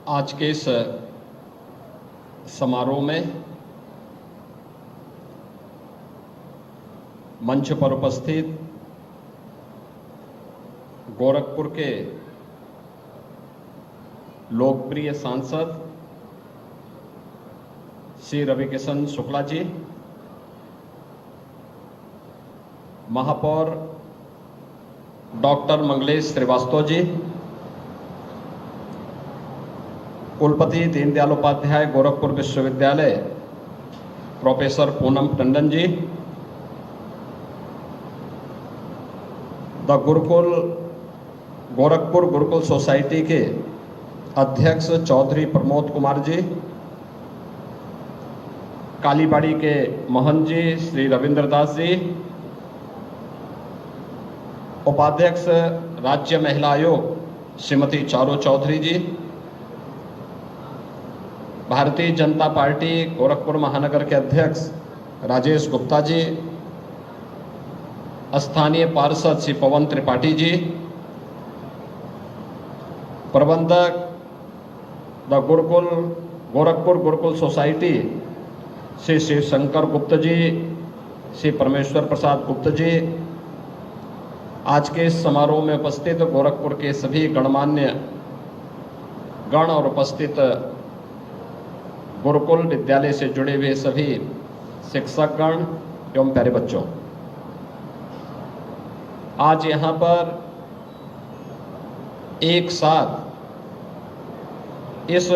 आज के इस समारोह में मंच पर उपस्थित गोरखपुर के लोकप्रिय सांसद श्री रविकिशन शुक्ला जी, महापौर डॉक्टर मंगलेश श्रीवास्तव जी, कुलपति दीनदयाल उपाध्याय गोरखपुर विश्वविद्यालय professor Poonam Tandon ji, the Gurukul Gorakhpur Gurukul society के अध्यक्ष चौधरी प्रमोद कुमार जी, कालीबाड़ी के महंत जी श्री रविंद्र दास जी, उपाध्यक्ष राज्य महिला आयोग श्रीमती चारू चौधरी जी, भारतीय जनता पार्टी गोरखपुर महानगर के अध्यक्ष राजेश गुप्ता जी, स्थानीय पार्षद श्री पवन त्रिपाठी जी, प्रबंधक द गुरुकुल गोरखपुर गुरुकुल सोसाइटी श्री शिवशंकर गुप्त जी, श्री परमेश्वर प्रसाद गुप्त जी, आज के इस समारोह में उपस्थित गोरखपुर के सभी गणमान्य गण और उपस्थित गुरुकुल विद्यालय से जुड़े हुए सभी शिक्षकगण एवं प्यारे बच्चों, आज यहाँ पर एक साथ इस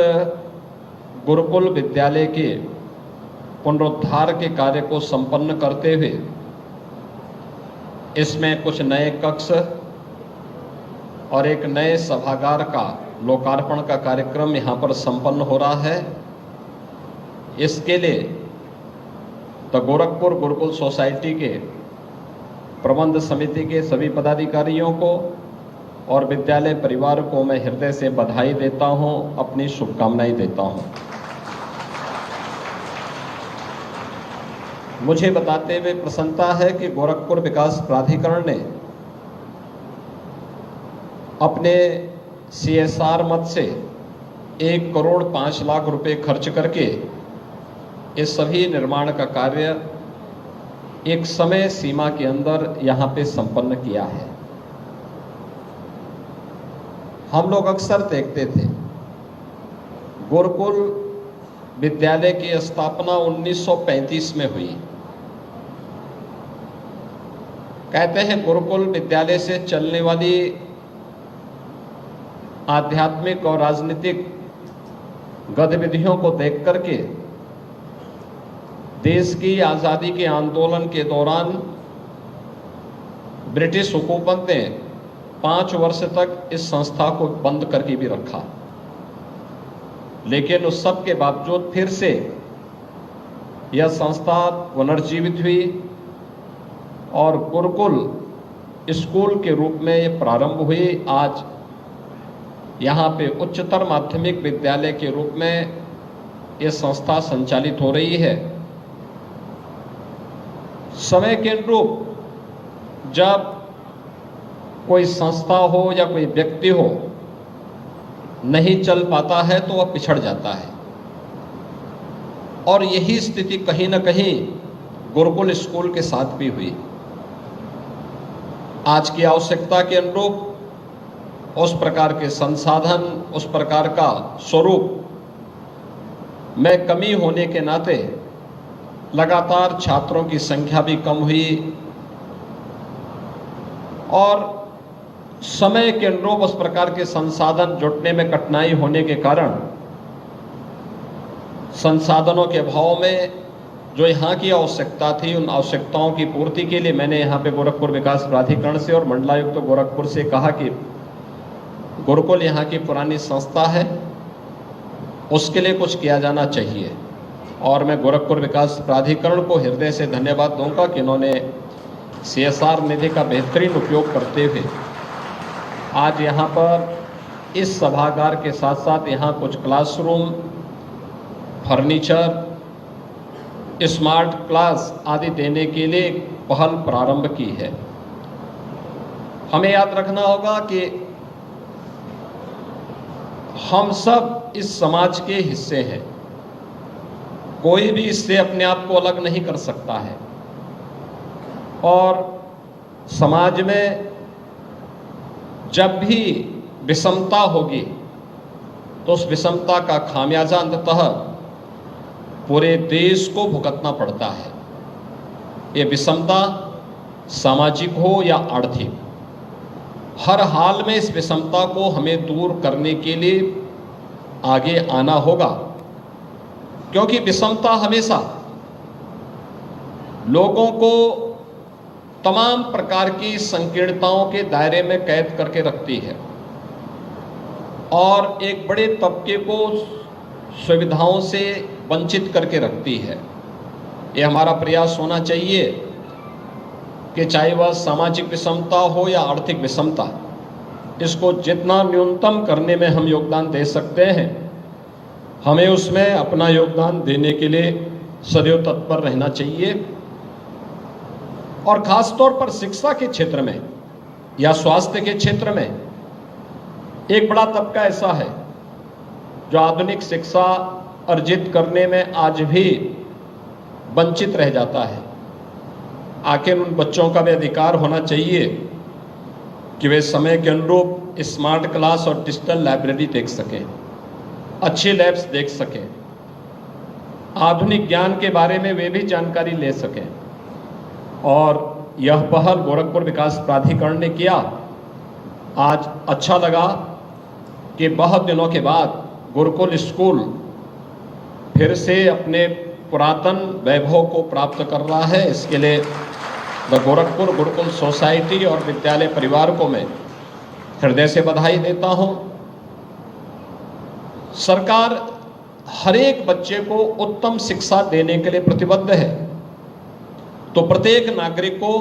गुरुकुल विद्यालय के पुनरुद्धार के कार्य को संपन्न करते हुए इसमें कुछ नए कक्ष और एक नए सभागार का लोकार्पण का कार्यक्रम यहाँ पर संपन्न हो रहा है। इसके लिए द गोरखपुर गुरुकुल सोसाइटी के प्रबंध समिति के सभी पदाधिकारियों को और विद्यालय परिवार को मैं हृदय से बधाई देता हूं, अपनी शुभकामनाएं देता हूं। मुझे बताते हुए प्रसन्नता है कि गोरखपुर विकास प्राधिकरण ने अपने CSR मद से 1,05,00,000 रुपए खर्च करके इस सभी निर्माण का कार्य एक समय सीमा के अंदर यहाँ पे संपन्न किया है। हम लोग अक्सर देखते थे गुरुकुल विद्यालय की स्थापना 1935 में हुई। कहते हैं गुरुकुल विद्यालय से चलने वाली आध्यात्मिक और राजनीतिक गतिविधियों को देख करके देश की आज़ादी के आंदोलन के दौरान ब्रिटिश हुकूमत ने 5 वर्ष तक इस संस्था को बंद करके भी रखा, लेकिन उस सब के बावजूद फिर से यह संस्था पुनर्जीवित हुई और गुरुकुल स्कूल के रूप में ये प्रारंभ हुई। आज यहाँ पे उच्चतर माध्यमिक विद्यालय के रूप में ये संस्था संचालित हो रही है। समय के अनुरूप जब कोई संस्था हो या कोई व्यक्ति हो नहीं चल पाता है तो वह पिछड़ जाता है, और यही स्थिति कहीं न कहीं गुरुकुल स्कूल के साथ भी हुई। आज की आवश्यकता के अनुरूप उस प्रकार के संसाधन, उस प्रकार का स्वरूप में कमी होने के नाते लगातार छात्रों की संख्या भी कम हुई और समय के अनुरूप उस प्रकार के संसाधन जुटने में कठिनाई होने के कारण संसाधनों के अभाव में जो यहाँ की आवश्यकता थी, उन आवश्यकताओं की पूर्ति के लिए मैंने यहाँ पे गोरखपुर विकास प्राधिकरण से और मंडलायुक्त गोरखपुर से कहा कि गुरुकुल यहाँ की पुरानी संस्था है, उसके लिए कुछ किया जाना चाहिए। और मैं गोरखपुर विकास प्राधिकरण को हृदय से धन्यवाद दूंगा कि इन्होंने CSR निधि का बेहतरीन उपयोग करते हुए आज यहाँ पर इस सभागार के साथ साथ यहाँ कुछ क्लासरूम, फर्नीचर, स्मार्ट क्लास आदि देने के लिए पहल प्रारंभ की है। हमें याद रखना होगा कि हम सब इस समाज के हिस्से हैं, कोई भी इससे अपने आप को अलग नहीं कर सकता है। और समाज में जब भी विषमता होगी तो उस विषमता का खामियाजा अंततः पूरे देश को भुगतना पड़ता है। ये विषमता सामाजिक हो या आर्थिक, हर हाल में इस विषमता को हमें दूर करने के लिए आगे आना होगा, क्योंकि विषमता हमेशा लोगों को तमाम प्रकार की संकीर्णताओं के दायरे में कैद करके रखती है और एक बड़े तबके को सुविधाओं से वंचित करके रखती है। ये हमारा प्रयास होना चाहिए कि चाहे वह सामाजिक विषमता हो या आर्थिक विषमता, इसको जितना न्यूनतम करने में हम योगदान दे सकते हैं, हमें उसमें अपना योगदान देने के लिए सदैव तत्पर रहना चाहिए। और खास तौर पर शिक्षा के क्षेत्र में या स्वास्थ्य के क्षेत्र में एक बड़ा तबका ऐसा है जो आधुनिक शिक्षा अर्जित करने में आज भी वंचित रह जाता है। आखिर उन बच्चों का भी अधिकार होना चाहिए कि वे समय के अनुरूप स्मार्ट क्लास और डिजिटल लाइब्रेरी देख सकें, अच्छे लैब्स देख सकें, आधुनिक ज्ञान के बारे में वे भी जानकारी ले सकें। और यह पहल गोरखपुर विकास प्राधिकरण ने किया। आज अच्छा लगा कि बहुत दिनों के बाद गुरुकुल स्कूल फिर से अपने पुरातन वैभव को प्राप्त कर रहा है। इसके लिए द गोरखपुर गुरुकुल सोसाइटी और विद्यालय परिवार को मैं हृदय से बधाई देता हूं। सरकार हर एक बच्चे को उत्तम शिक्षा देने के लिए प्रतिबद्ध है, तो प्रत्येक नागरिक को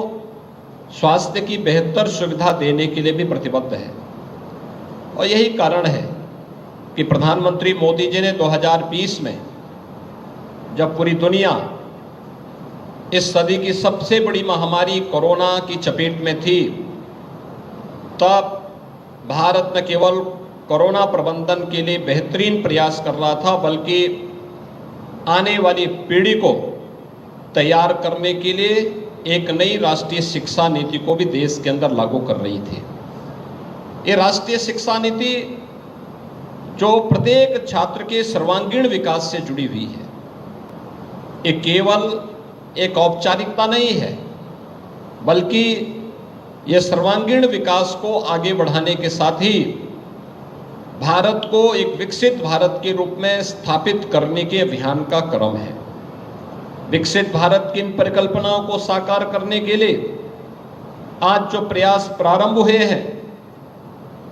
स्वास्थ्य की बेहतर सुविधा देने के लिए भी प्रतिबद्ध है। और यही कारण है कि प्रधानमंत्री मोदी जी ने 2020 में, जब पूरी दुनिया इस सदी की सबसे बड़ी महामारी कोरोना की चपेट में थी, तब भारत न केवल कोरोना प्रबंधन के लिए बेहतरीन प्रयास कर रहा था, बल्कि आने वाली पीढ़ी को तैयार करने के लिए एक नई राष्ट्रीय शिक्षा नीति को भी देश के अंदर लागू कर रही थी। ये राष्ट्रीय शिक्षा नीति जो प्रत्येक छात्र के सर्वांगीण विकास से जुड़ी हुई है, ये केवल एक औपचारिकता नहीं है, बल्कि ये सर्वांगीण विकास को आगे बढ़ाने के साथ ही भारत को एक विकसित भारत के रूप में स्थापित करने के अभियान का क्रम है। विकसित भारत की इन परिकल्पनाओं को साकार करने के लिए आज जो प्रयास प्रारंभ हुए हैं,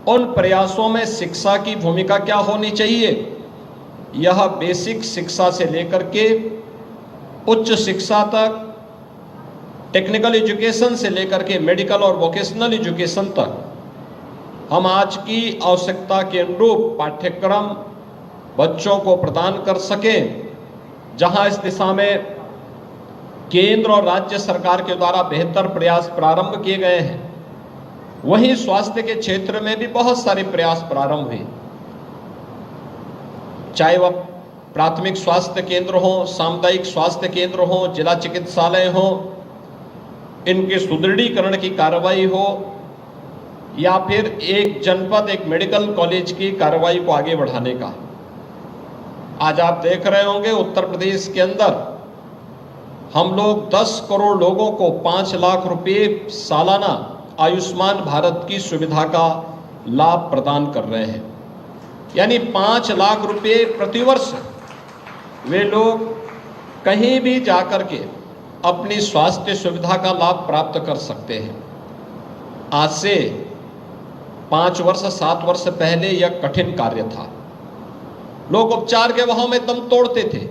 उन प्रयासों में शिक्षा की भूमिका क्या होनी चाहिए, यह बेसिक शिक्षा से लेकर के उच्च शिक्षा तक, टेक्निकल एजुकेशन से लेकर के मेडिकल और वोकेशनल एजुकेशन तक, हम आज की आवश्यकता के अनुरूप पाठ्यक्रम बच्चों को प्रदान कर सकें। जहां इस दिशा में केंद्र और राज्य सरकार के द्वारा बेहतर प्रयास प्रारंभ किए गए हैं, वहीं स्वास्थ्य के क्षेत्र में भी बहुत सारे प्रयास प्रारंभ हुए। चाहे वह प्राथमिक स्वास्थ्य केंद्र हो, सामुदायिक स्वास्थ्य केंद्र हो, जिला चिकित्सालय हो, इनके सुदृढ़ीकरण की कार्रवाई हो, या फिर एक जनपद एक मेडिकल कॉलेज की कार्रवाई को आगे बढ़ाने का। आज आप देख रहे होंगे उत्तर प्रदेश के अंदर हम लोग 10 करोड़ लोगों को 5 लाख रुपए सालाना आयुष्मान भारत की सुविधा का लाभ प्रदान कर रहे हैं। यानी 5 लाख रुपए प्रतिवर्ष वे लोग कहीं भी जाकर के अपनी स्वास्थ्य सुविधा का लाभ प्राप्त कर सकते हैं। आज से 5 वर्ष 7 वर्ष पहले यह कठिन कार्य था। लोग उपचार के बहाव में दम तोड़ते थे,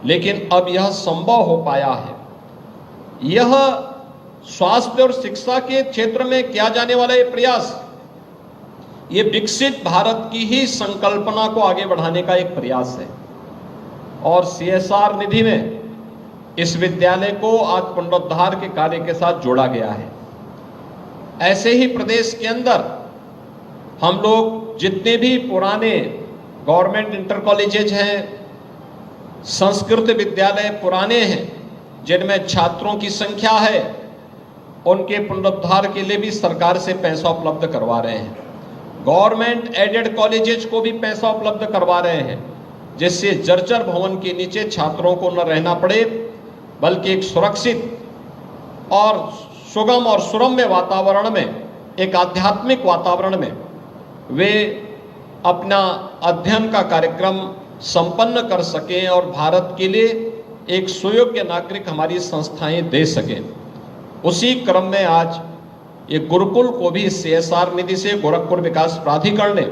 लेकिन अब यह संभव हो पाया है। यह स्वास्थ्य और शिक्षा के क्षेत्र में किया जाने वाला ये प्रयास, ये विकसित भारत की ही संकल्पना को आगे बढ़ाने का एक प्रयास है। और CSR निधि में इस विद्यालय को आज पुनरुद्धार के कार्य के साथ जोड़ा गया है। ऐसे ही प्रदेश के अंदर हम लोग जितने भी पुराने गवर्नमेंट इंटर कॉलेजेज हैं, संस्कृत विद्यालय पुराने हैं जिनमें छात्रों की संख्या है, उनके पुनरुद्धार के लिए भी सरकार से पैसा उपलब्ध करवा रहे हैं। गवर्नमेंट एडेड कॉलेजेस को भी पैसा उपलब्ध करवा रहे हैं, जिससे जर्जर भवन के नीचे छात्रों को न रहना पड़े, बल्कि एक सुरक्षित और सुगम और सुरम्य वातावरण में, एक आध्यात्मिक वातावरण में वे अपना अध्ययन का कार्यक्रम संपन्न कर सकें और भारत के लिए एक सुयोग्य नागरिक हमारी संस्थाएं दे सकें। उसी क्रम में आज ये गुरुकुल को भी CSR निधि से गोरखपुर विकास प्राधिकरण ने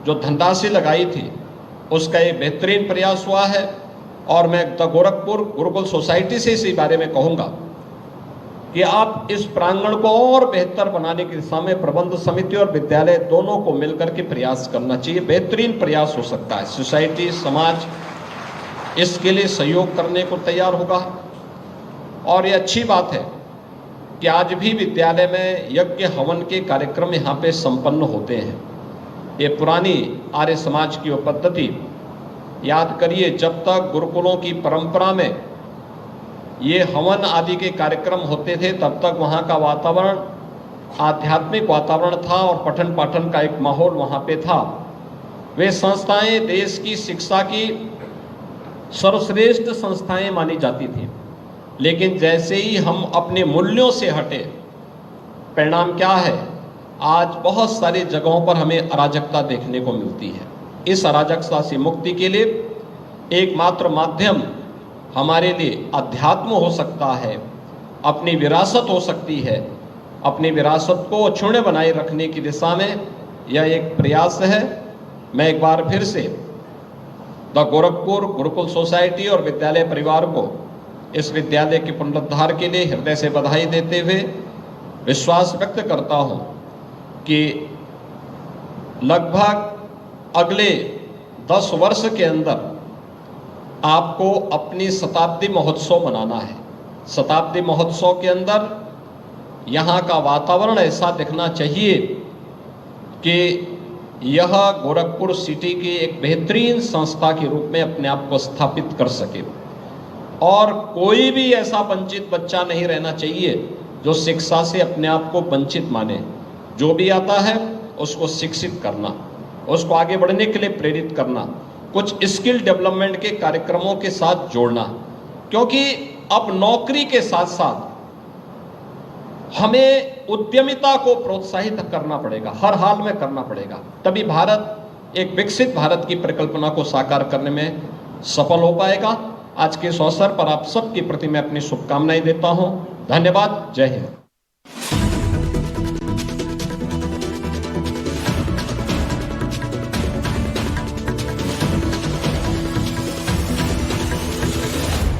जो धनराशि लगाई थी उसका एक बेहतरीन प्रयास हुआ है। और मैं द गोरखपुर गुरुकुल सोसाइटी से इसी बारे में कहूँगा कि आप इस प्रांगण को और बेहतर बनाने की दिशा में प्रबंध समिति और विद्यालय दोनों को मिलकर के प्रयास करना चाहिए। बेहतरीन प्रयास हो सकता है, सोसाइटी समाज इसके लिए सहयोग करने को तैयार होगा। और ये अच्छी बात है कि आज भी विद्यालय में यज्ञ हवन के कार्यक्रम यहाँ पे संपन्न होते हैं। ये पुरानी आर्य समाज की वो पद्धति याद करिए, जब तक गुरुकुलों की परंपरा में ये हवन आदि के कार्यक्रम होते थे तब तक वहाँ का वातावरण आध्यात्मिक वातावरण था और पठन पाठन का एक माहौल वहाँ पे था। वे संस्थाएं देश की शिक्षा की सर्वश्रेष्ठ संस्थाएं मानी जाती थी, लेकिन जैसे ही हम अपने मूल्यों से हटे, परिणाम क्या है, आज बहुत सारी जगहों पर हमें अराजकता देखने को मिलती है। इस अराजकता से मुक्ति के लिए एकमात्र माध्यम हमारे लिए अध्यात्म हो सकता है, अपनी विरासत हो सकती है। अपनी विरासत को अक्षुण्य बनाए रखने की दिशा में यह एक प्रयास है। मैं एक बार फिर से द गोरखपुर गुरुकुल सोसाइटी और विद्यालय परिवार को इस विद्यालय के पुनरुद्धार के लिए हृदय से बधाई देते हुए विश्वास व्यक्त करता हूँ कि लगभग अगले 10 वर्ष के अंदर आपको अपनी शताब्दी महोत्सव मनाना है। शताब्दी महोत्सव के अंदर यहाँ का वातावरण ऐसा दिखना चाहिए कि यह गोरखपुर सिटी की एक बेहतरीन संस्था के रूप में अपने आप को स्थापित कर सके। और कोई भी ऐसा वंचित बच्चा नहीं रहना चाहिए जो शिक्षा से अपने आप को वंचित माने। जो भी आता है उसको शिक्षित करना, उसको आगे बढ़ने के लिए प्रेरित करना, कुछ स्किल डेवलपमेंट के कार्यक्रमों के साथ जोड़ना, क्योंकि अब नौकरी के साथ साथ हमें उद्यमिता को प्रोत्साहित करना पड़ेगा, हर हाल में करना पड़ेगा। तभी भारत एक विकसित भारत की परिकल्पना को साकार करने में सफल हो पाएगा। आज के इस अवसर पर आप सबके प्रति मैं अपनी शुभकामनाएं देता हूं। धन्यवाद। जय हिंद।